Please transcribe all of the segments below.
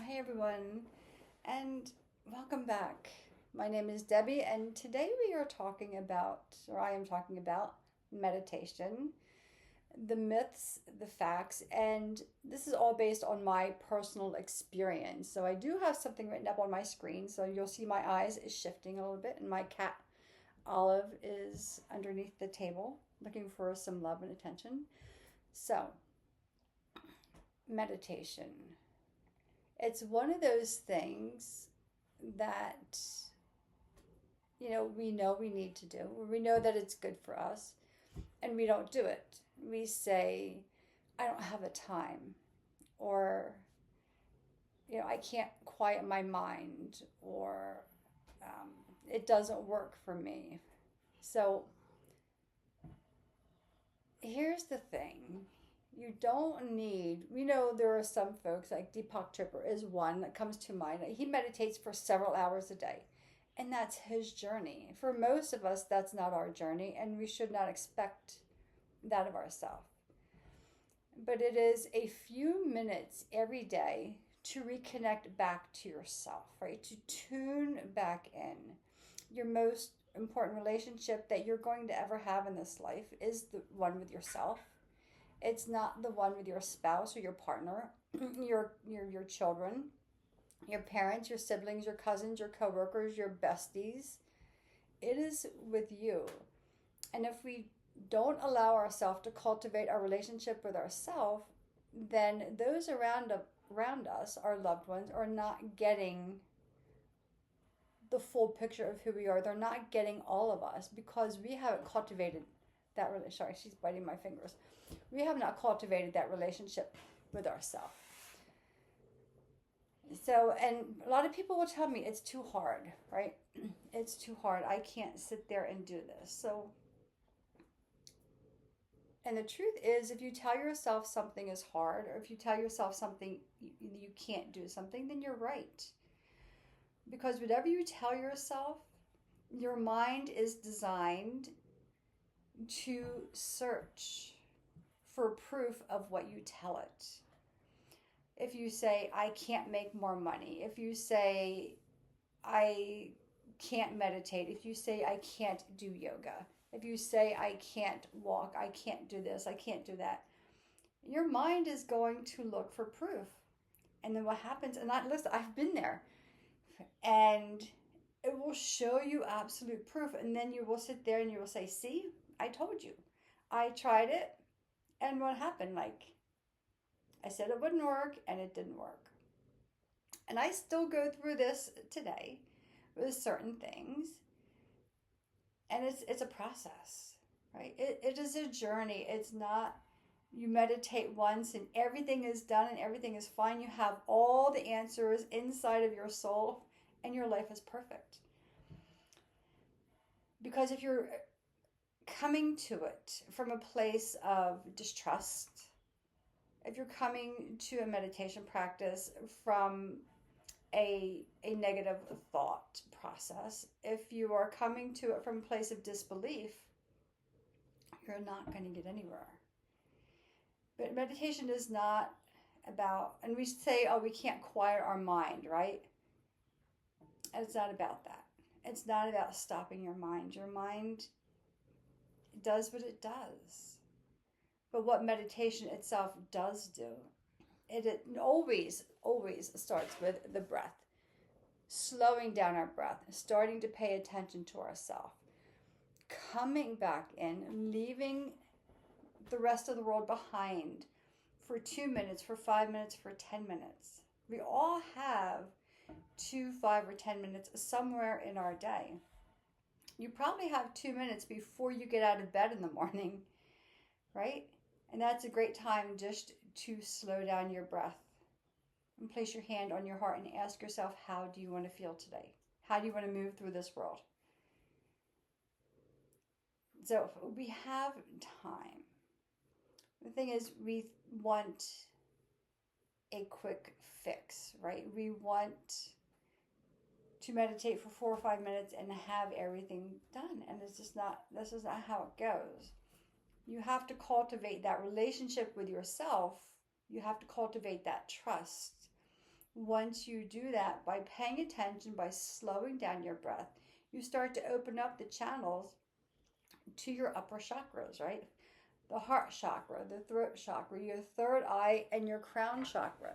Hey everyone, and welcome back. My name is Debbie, and today we are talking about, or I am talking about, meditation, the myths, the facts, and this is all based on my personal experience. So I do have something written up on my screen, so you'll see my eyes is shifting a little bit, and my cat Olive is underneath the table looking for some love and attention. So, meditation. It's one of those things that we know we need to do. We know that it's good for us, and we don't do it. We say, I don't have the time, or I can't quiet my mind, or it doesn't work for me. So here's the thing. You don't need, we know there are some folks like Deepak Chopra is one that comes to mind. He meditates for several hours a day, and that's his journey. For most of us, that's not our journey, and we should not expect that of ourselves. But it is a few minutes every day to reconnect back to yourself, right? To tune back in. Your most important relationship that you're going to ever have in this life is the one with yourself. It's not the one with your spouse or your partner, your children, your parents, your siblings, your cousins, your coworkers, your besties. It is with you. And if we don't allow ourselves to cultivate our relationship with ourselves, then those around us, our loved ones, are not getting the full picture of who we are. They're not getting all of us because we haven't cultivated that really. Sorry, she's biting my fingers. We have not cultivated that relationship with ourselves. So, and a lot of people will tell me it's too hard, right? It's too hard. I can't sit there and do this. So, and the truth is, if you tell yourself something is hard, or if you tell yourself something you can't do something, then you're right. Because whatever you tell yourself, your mind is designed to search for proof of what you tell it. If you say, I can't make more money, if you say, I can't meditate, if you say, I can't do yoga, if you say, I can't walk, I can't do this, I can't do that, your mind is going to look for proof. And then what happens, and listen, I've been there, and it will show you absolute proof. And then you will sit there and you will say, see, I told you. I tried it. And what happened? Like, I said it wouldn't work, and it didn't work. And I still go through this today with certain things. And it's a process, right? It is a journey. It's not you meditate once and everything is done and everything is fine. You have all the answers inside of your soul and your life is perfect. Because if you're coming to it from a place of distrust, if you're coming to a meditation practice from a negative thought process, if you are coming to it from a place of disbelief, you're not going to get anywhere. But meditation is not about, and we say, oh, we can't quiet our mind, right? And it's not about that. It's not about stopping your mind. Your mind does what it does. But what meditation itself does do, it always starts with the breath. Slowing down our breath, starting to pay attention to ourselves, coming back in, leaving the rest of the world behind for 2 minutes, for 5 minutes, for 10 minutes. We all have 2, 5, or 10 minutes somewhere in our day. You probably have 2 minutes before you get out of bed in the morning, right? And that's a great time just to slow down your breath and place your hand on your heart and ask yourself, how do you want to feel today? How do you want to move through this world? So we have time. The thing is, we want a quick fix, right? We want to meditate for 4 or 5 minutes and have everything done. And this is not how it goes. You have to cultivate that relationship with yourself. You have to cultivate that trust. Once you do that, by paying attention, by slowing down your breath, you start to open up the channels to your upper chakras, right? The heart chakra, the throat chakra, your third eye, and your crown chakra.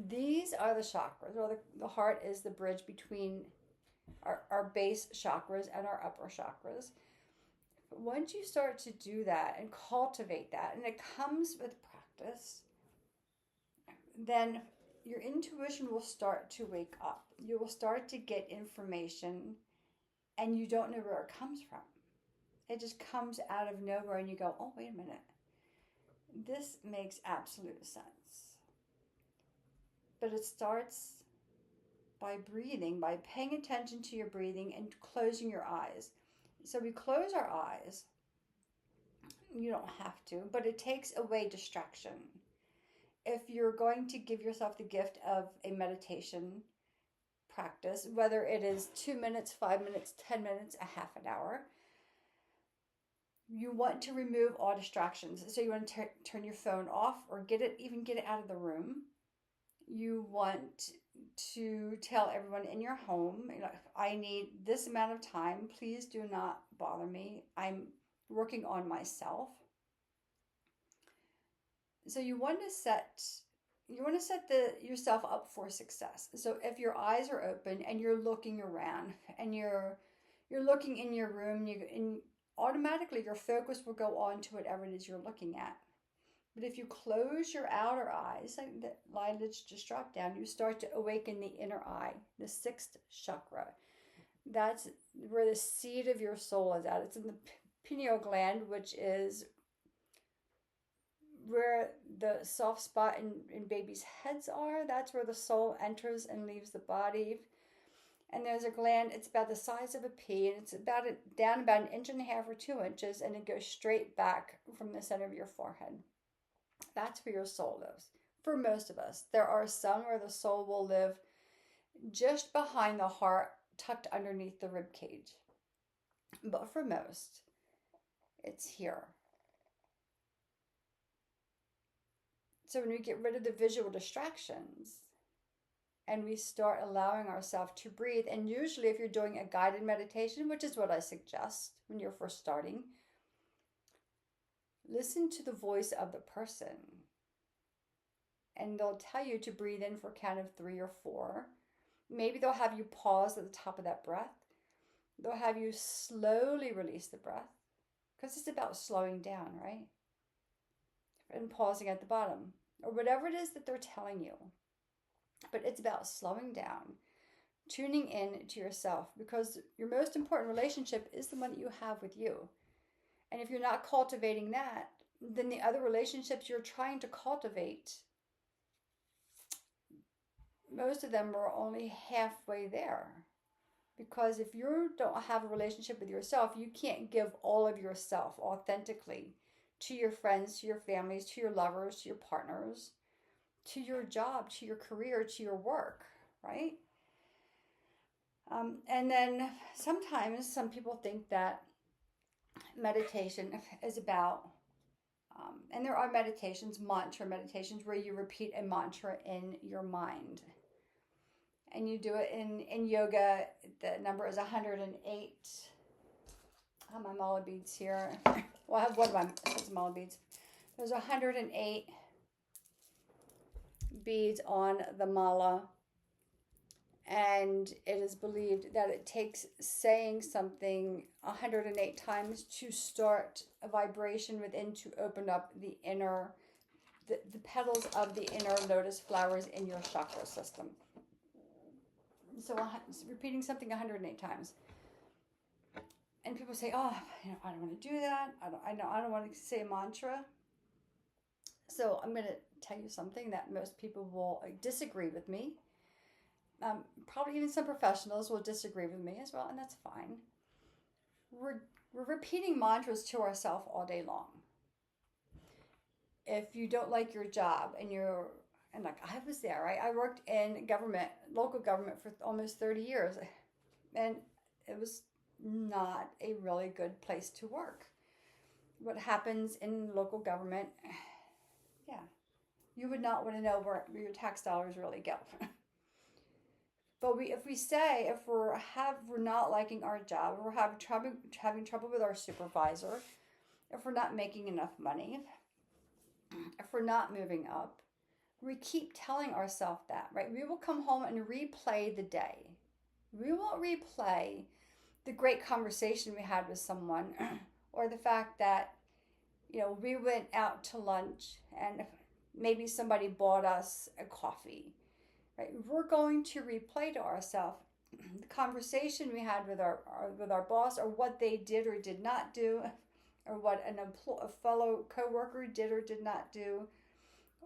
These are the chakras, or the heart is the bridge between our base chakras and our upper chakras. But once you start to do that and cultivate that, and it comes with practice, then your intuition will start to wake up. You will start to get information and you don't know where it comes from. It just comes out of nowhere and you go, oh, wait a minute. This makes absolute sense. But it starts by breathing, by paying attention to your breathing and closing your eyes. So we close our eyes. You don't have to, but it takes away distraction. If you're going to give yourself the gift of a meditation practice, whether it is 2 minutes, 5 minutes, 10 minutes, a half an hour, you want to remove all distractions. So you want to turn your phone off or get it out of the room. You want to tell everyone in your home, I need this amount of time. Please do not bother me. I'm working on myself. So you want to set yourself up for success. So if your eyes are open and you're looking around and you're looking in your room, and automatically your focus will go on to whatever it is you're looking at. But if you close your outer eyes, like the eyelids just drop down, you start to awaken the inner eye, the sixth chakra. That's where the seed of your soul is at. It's in the pineal gland, which is where the soft spot in babies' heads are. That's where the soul enters and leaves the body. And there's a gland, it's about the size of a pea, and it's down about 1.5 inches or 2 inches, and it goes straight back from the center of your forehead. That's where your soul lives. For most of us, there are some where the soul will live just behind the heart, tucked underneath the rib cage. But for most, it's here. So when we get rid of the visual distractions and we start allowing ourselves to breathe, and usually if you're doing a guided meditation, which is what I suggest when you're first starting, listen to the voice of the person. And they'll tell you to breathe in for a count of 3 or 4. Maybe they'll have you pause at the top of that breath. They'll have you slowly release the breath, because it's about slowing down, right? And pausing at the bottom, or whatever it is that they're telling you. But it's about slowing down, tuning in to yourself, because your most important relationship is the one that you have with you. And if you're not cultivating that, then the other relationships you're trying to cultivate, most of them are only halfway there. Because if you don't have a relationship with yourself, you can't give all of yourself authentically to your friends, to your families, to your lovers, to your partners, to your job, to your career, to your work, right? And then sometimes some people think that meditation is about, and there are meditations, mantra meditations, where you repeat a mantra in your mind. And you do it in yoga. The number is 108. I have my mala beads here. Well, I have one of my mala beads. There's 108 beads on the mala. And it is believed that it takes saying something 108 times to start a vibration within, to open up the inner, the petals of the inner lotus flowers in your chakra system. So repeating something 108 times. And people say, oh, I don't want to do that. I don't want to say a mantra. So I'm going to tell you something that most people will disagree with me. Probably even some professionals will disagree with me as well, and that's fine. We're repeating mantras to ourselves all day long. If you don't like your job and like I was there, right? I worked in government, local government, for almost 30 years, and it was not a really good place to work. What happens in local government, yeah, you would not want to know where your tax dollars really go. But if we're not liking our job, we're having trouble with our supervisor, if we're not making enough money, if we're not moving up, we keep telling ourselves that, right? We will come home and replay the day. We won't replay the great conversation we had with someone or the fact that, we went out to lunch and maybe somebody bought us a coffee, right? We're going to replay to ourselves the conversation we had with our boss, or what they did or did not do, or what a fellow coworker did or did not do,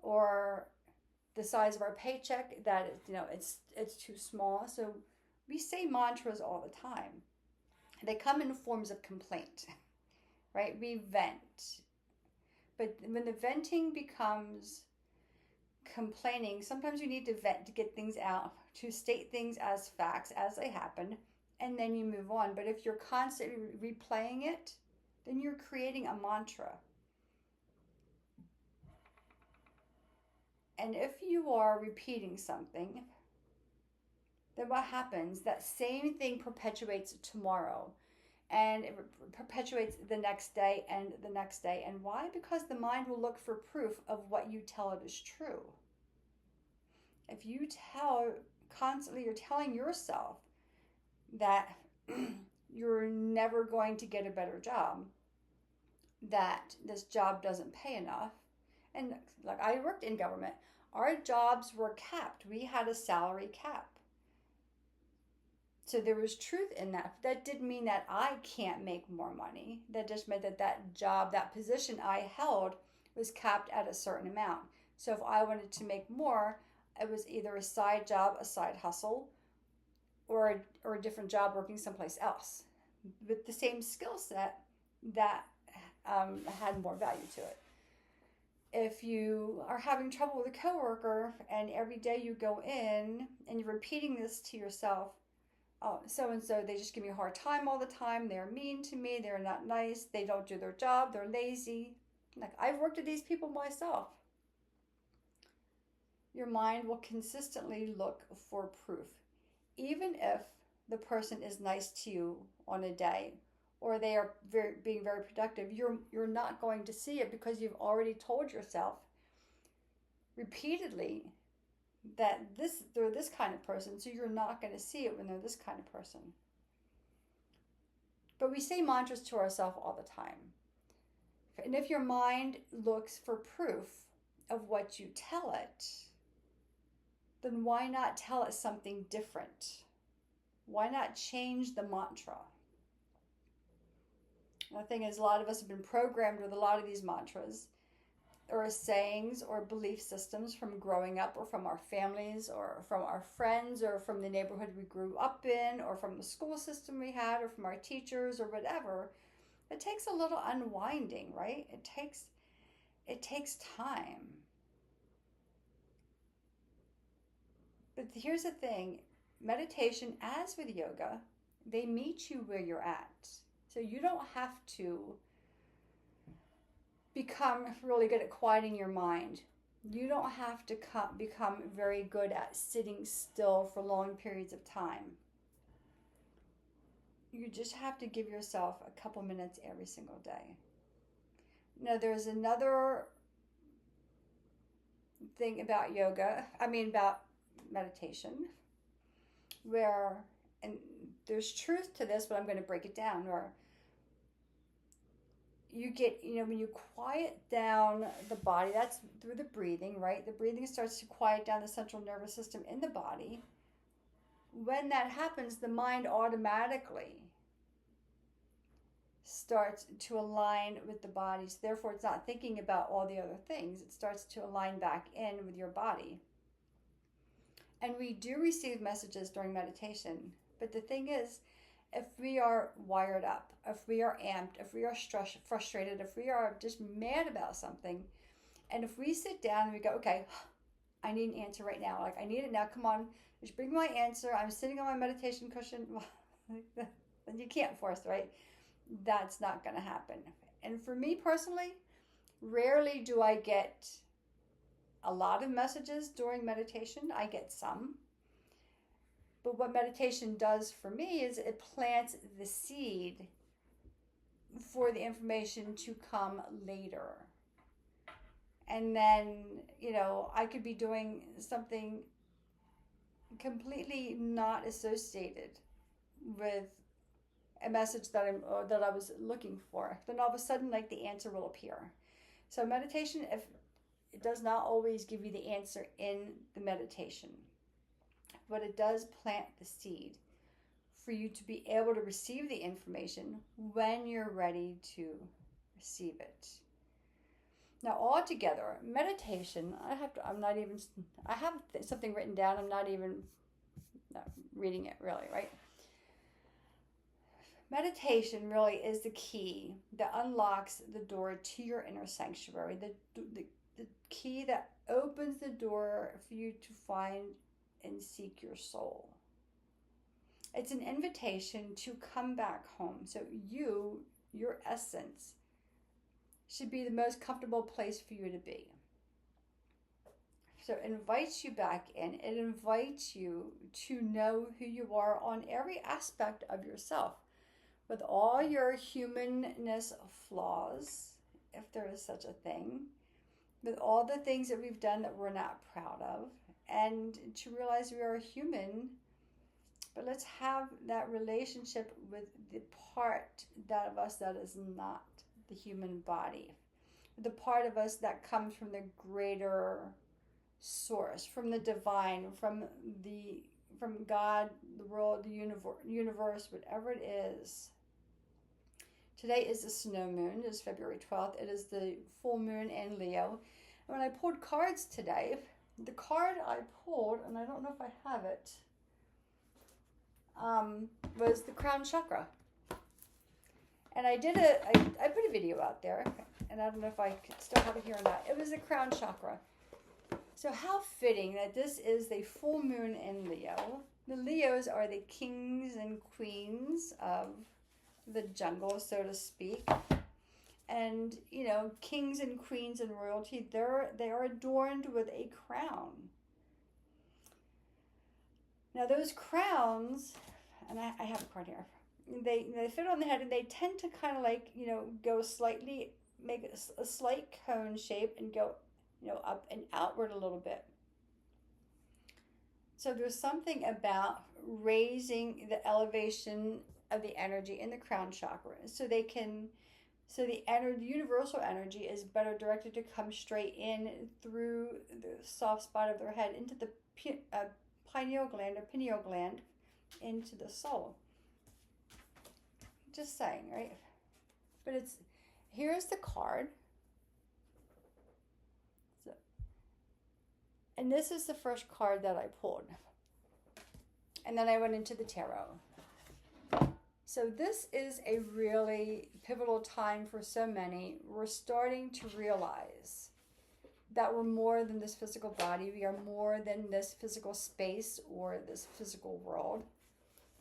or the size of our paycheck that it's too small. So we say mantras all the time. They come in forms of complaint, right? We vent. But when the venting becomes complaining, sometimes you need to vent to get things out, to state things as facts as they happen, and then you move on. But if you're constantly replaying it, then you're creating a mantra. And if you are repeating something, then what happens? That same thing perpetuates tomorrow, and it perpetuates the next day and the next day. And why? Because the mind will look for proof of what you tell it is true. If you constantly, you're telling yourself that you're never going to get a better job, that this job doesn't pay enough. And like, I worked in government, our jobs were capped. We had a salary cap. So there was truth in that. That didn't mean that I can't make more money. That just meant that job, that position I held, was capped at a certain amount. So if I wanted to make more, it was either a side job, a side hustle, or a different job working someplace else with the same skill set that had more value to it. If you are having trouble with a coworker and every day you go in and you're repeating this to yourself, oh, so and so, they just give me a hard time all the time. They're mean to me. They're not nice. They don't do their job. They're lazy. Like, I've worked with these people myself. Your mind will consistently look for proof. Even if the person is nice to you on a day, or they are being very productive, you're not going to see it because you've already told yourself repeatedly that they're this kind of person, so you're not going to see it when they're this kind of person. But we say mantras to ourselves all the time. And if your mind looks for proof of what you tell it, then why not tell it something different? Why not change the mantra? The thing is, a lot of us have been programmed with a lot of these mantras or sayings or belief systems from growing up, or from our families, or from our friends, or from the neighborhood we grew up in, or from the school system we had, or from our teachers, or whatever. It takes a little unwinding, right? It takes time. But here's the thing, meditation, as with yoga, they meet you where you're at. So you don't have to become really good at quieting your mind. You don't have to become very good at sitting still for long periods of time. You just have to give yourself a couple minutes every single day. Now, there's another thing about about meditation, where, and there's truth to this, but I'm going to break it down, where you get, when you quiet down the body, that's through the breathing, right? The breathing starts to quiet down the central nervous system in the body. When that happens, the mind automatically starts to align with the body. So therefore, it's not thinking about all the other things. It starts to align back in with your body. And we do receive messages during meditation. But the thing is, if we are wired up, if we are amped, if we are frustrated, if we are just mad about something, and if we sit down and we go, okay, I need an answer right now. Like, I need it now. Come on, just bring my answer. I'm sitting on my meditation cushion. Then you can't force, right? That's not going to happen. And for me personally, rarely do I get a lot of messages during meditation. I get some. But what meditation does for me is it plants the seed for the information to come later. And then, I could be doing something completely not associated with a message that I was looking for. Then all of a sudden, like, the answer will appear. So meditation, if it does not always give you the answer in the meditation, but it does plant the seed for you to be able to receive the information when you're ready to receive it. Now, altogether, meditation, I have something written down. I'm not even reading it really, right? Meditation really is the key that unlocks the door to your inner sanctuary, the key that opens the door for you to find and seek your soul. It's an invitation to come back home. So your essence, should be the most comfortable place for you to be. So it invites you back in. It invites you to know who you are on every aspect of yourself, with all your humanness flaws, if there is such a thing, with all the things that we've done that we're not proud of, and to realize we are human, but let's have that relationship with the part of us that is not the human body, the part of us that comes from the greater source, from the divine, from God, the world, the universe, whatever it is. Today is the snow moon. It is February 12th. It is the full moon in Leo. And when I pulled cards today, the card I pulled, and I don't know if I have it, was the crown chakra. And I put a video out there, and I don't know if I still have it here or not. It was the crown chakra. So how fitting that this is the full moon in Leo. The Leos are the kings and queens of the jungle, so to speak. And, kings and queens and royalty, they are adorned with a crown. Now those crowns, and I have a card here, they fit on the head, and they tend to kind of like, go slightly, make a slight cone shape and go, up and outward a little bit. So there's something about raising the elevation of the energy in the crown chakra, so the universal energy is better directed to come straight in through the soft spot of their head into the pineal gland into the soul. Just saying, right? But here's the card. And this is the first card that I pulled. And then I went into the tarot. So this is a really pivotal time for so many. We're starting to realize that we're more than this physical body. We are more than this physical space or this physical world.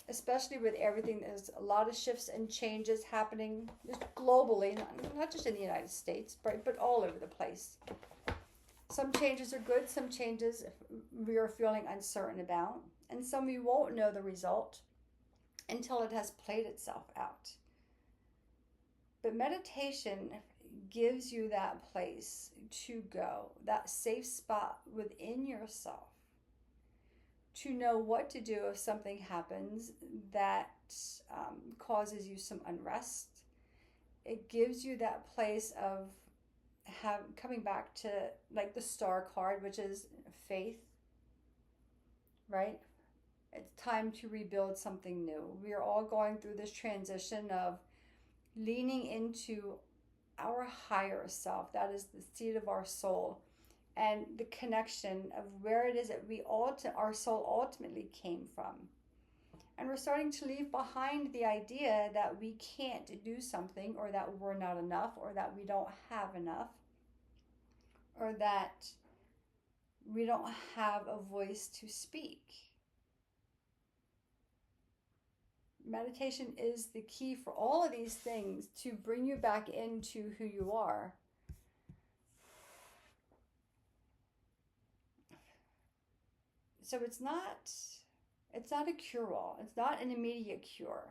Especially with everything, there's a lot of shifts and changes happening just globally, not just in the United States, but all over the place. Some changes are good, some changes we are feeling uncertain about, and some we won't know the result until it has played itself out. But meditation gives you that place to go, that safe spot within yourself, to know what to do if something happens that causes you some unrest. It gives you that place of coming back to like the star card, which is faith, right? It's time to rebuild something new. We are all going through this transition of leaning into our higher self. That is the seat of our soul, and the connection of where it is that our soul ultimately came from. And we're starting to leave behind the idea that we can't do something, or that we're not enough, or that we don't have enough, or that we don't have a voice to speak. Meditation is the key for all of these things to bring you back into who you are. So it's not It's not a cure-all. It's not an immediate cure.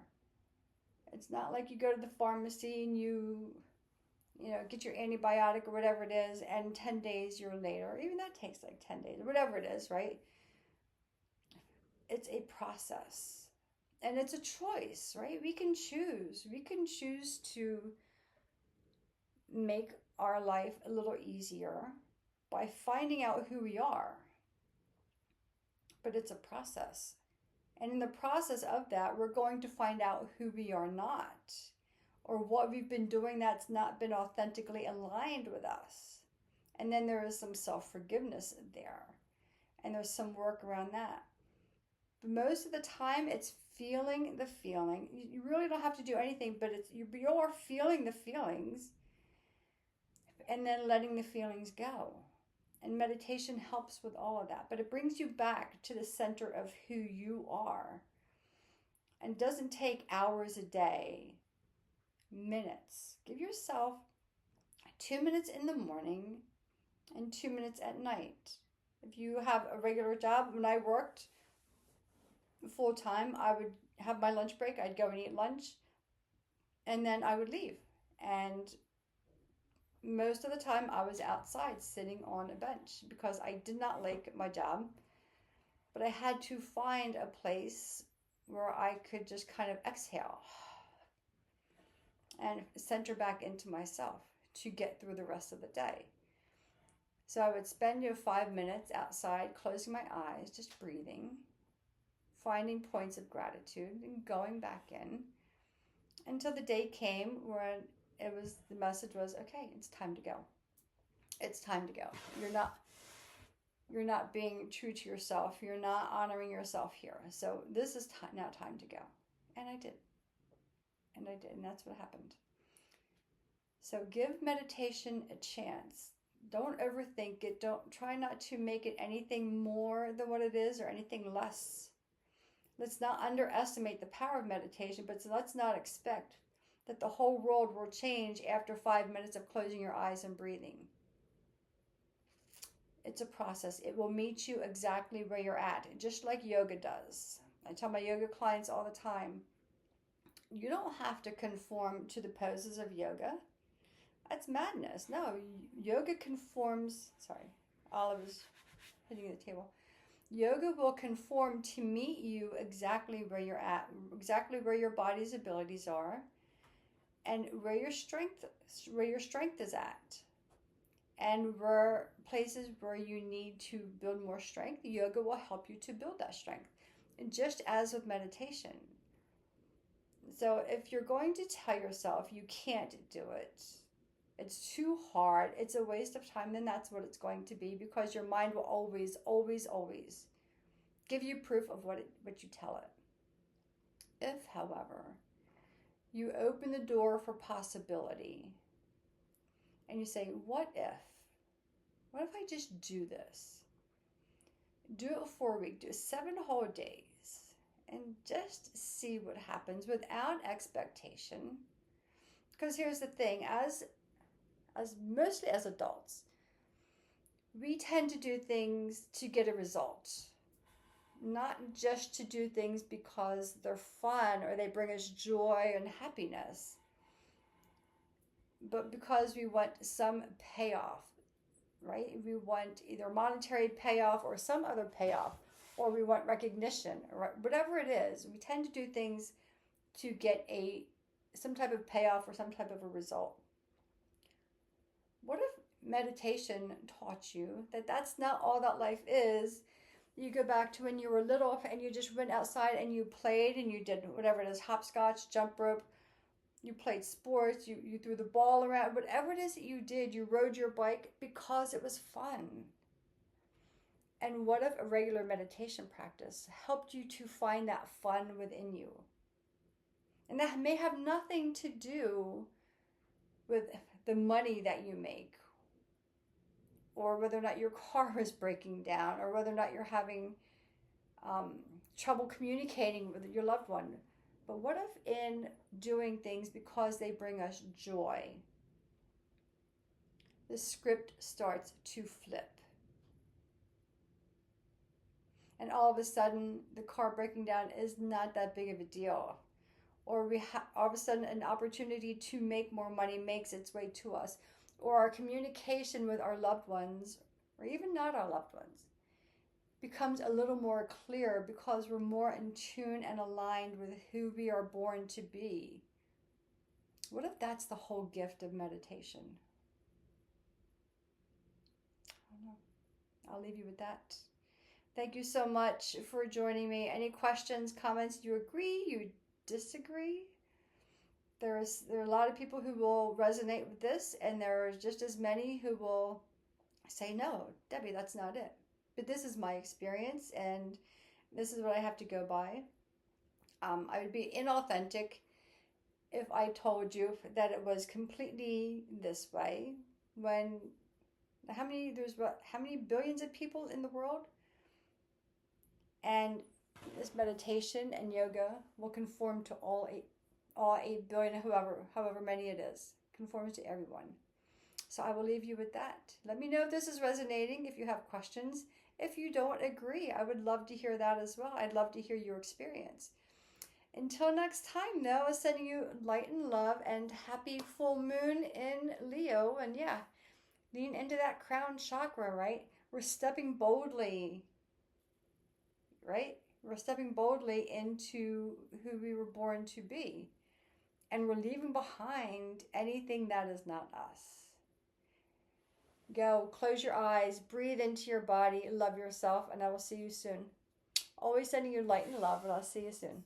It's not like you go to the pharmacy and get your antibiotic or whatever it is, and 10 days you're later. Even that takes like 10 days or whatever it is, right? It's a process. And it's a choice, right? We can choose. We can choose to make our life a little easier by finding out who we are. But it's a process. And in the process of that, we're going to find out who we are not, or what we've been doing that's not been authentically aligned with us. And then there is some self forgiveness there, and there's some work around that. But most of the time, it's feeling the feeling. You really don't have to do anything, but you're feeling the feelings and then letting the feelings go. And meditation helps with all of that, but it brings you back to the center of who you are. And it doesn't take hours a day, minutes. Give yourself 2 minutes in the morning and 2 minutes at night. If you have a regular job, when I worked full time, I would have my lunch break. I'd go and eat lunch, and then I would leave. And most of the time, I was outside sitting on a bench because I did not like my job, but I had to find a place where I could just kind of exhale and center back into myself to get through the rest of the day. So I would spend 5 minutes outside, closing my eyes, just breathing, finding points of gratitude, and going back in until the day came where the message was, okay, it's time to go. It's time to go. You're not being true to yourself. You're not honoring yourself here. So this is now time to go. And I did. And that's what happened. So give meditation a chance. Don't overthink it. Don't try not to make it anything more than what it is or anything less. Let's not underestimate the power of meditation, but let's not expect that the whole world will change after 5 minutes of closing your eyes and breathing. It's a process. It will meet you exactly where you're at, just like yoga does. I tell my yoga clients all the time, you don't have to conform to the poses of yoga. That's madness. No, yoga conforms. Sorry, Olive is hitting the table. Yoga will conform to meet you exactly where you're at, exactly where your body's abilities are, and where your strength is at. And where places where you need to build more strength, yoga will help you to build that strength. And just as with meditation. So if you're going to tell yourself you can't do it, it's too hard, it's a waste of time, then that's what it's going to be, because your mind will always, always, always give you proof of what you tell it. If, however, you open the door for possibility and you say, what if? What if I just do this? Do it for a week, do 7 whole days, and just see what happens without expectation. Because here's the thing, as mostly as adults, we tend to do things to get a result, not just to do things because they're fun or they bring us joy and happiness, but because we want some payoff, right? We want either monetary payoff or some other payoff, or we want recognition, or whatever it is. We tend to do things to get some type of payoff or some type of a result. What if meditation taught you that that's not all that life is? You go back to when you were little and you just went outside and you played and you did whatever it is, hopscotch, jump rope, you played sports, you threw the ball around, whatever it is that you did, you rode your bike because it was fun. And what if a regular meditation practice helped you to find that fun within you? And that may have nothing to do with the money that you make, or whether or not your car is breaking down, or whether or not you're having trouble communicating with your loved one. But what if in doing things because they bring us joy, the script starts to flip? and all of a sudden the car breaking down is not that big of a deal. Or all of a sudden an opportunity to make more money makes its way to us. Or our communication with our loved ones, or even not our loved ones, becomes a little more clear because we're more in tune and aligned with who we are born to be. What if that's the whole gift of meditation? I don't know. I'll leave you with that. Thank you so much for joining me. Any questions, comments? Do you agree? You disagree? There are a lot of people who will resonate with this, and there are just as many who will say, no, Debbie, that's not it. But this is my experience, and this is what I have to go by. I would be inauthentic if I told you that it was completely this way. When how many billions of people in the world, and this meditation and yoga will conform to all 8 billion, however many it is, conforms to everyone. So I will leave you with that. Let me know if this is resonating, if you have questions. If you don't agree, I would love to hear that as well. I'd love to hear your experience. Until next time, though, I'm sending you light and love, and happy full moon in Leo. And yeah, lean into that crown chakra, right? We're stepping boldly, right? We're stepping boldly into who we were born to be. And we're leaving behind anything that is not us. Go, close your eyes, breathe into your body, love yourself, and I will see you soon. Always sending you light and love, and I'll see you soon.